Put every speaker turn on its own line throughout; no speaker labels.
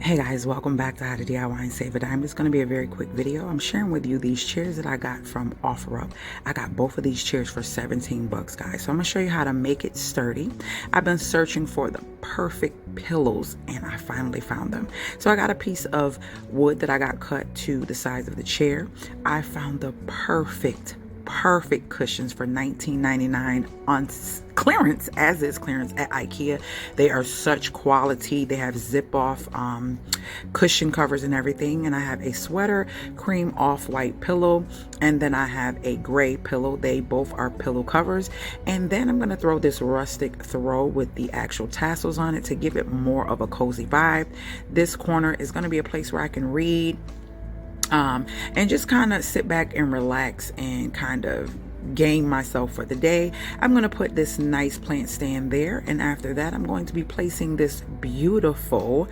Hey guys, welcome back to How to DIY and Save a Dime. It's going to be a very quick video. I'm sharing with you these chairs that I got from OfferuP. I got both of these chairs for 17 bucks, guys. So I'm going to show you how to make it sturdy. I've been searching for the perfect pillows and I finally found them. So I got a piece of wood that I got cut to the size of the chair. I found the perfect cushions for $19.99 on clearance, as is clearance at IKEA. They are such quality. They have zip off cushion covers and everything. And I have a sweater cream off-white pillow, and then I have a gray pillow. They both are pillow covers. And then I'm going to throw this rustic throw with the actual tassels on it to give it more of a cozy vibe. This corner is going to be a place where I can read and just kind of sit back and relax and kind of game myself for the day. I'm going to put this nice plant stand there, and after that I'm going to be placing this beautiful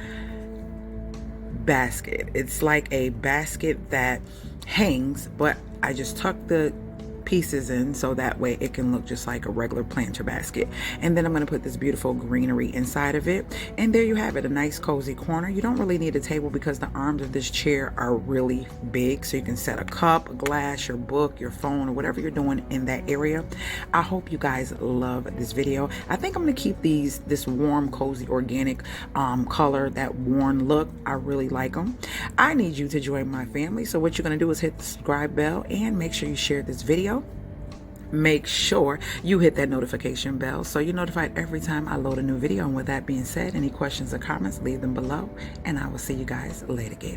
basket. It's like a basket that hangs, but I just tuck the pieces in so that way it can look just like a regular planter basket. And then I'm going to put this beautiful greenery inside of it, and there you have it, a nice cozy corner. You don't really need a table because the arms of this chair are really big, so you can set a cup, a glass, your book, your phone, or whatever you're doing in that area. I hope you guys love this video. I think I'm going to keep this warm, cozy, organic color, that worn look. I really like them. I need you to join my family, so what you're going to do is hit the subscribe bell and make sure you share this video. Make sure you hit that notification bell so you're notified every time I load a new video. And with that being said, any questions or comments, leave them below, and I will see you guys later.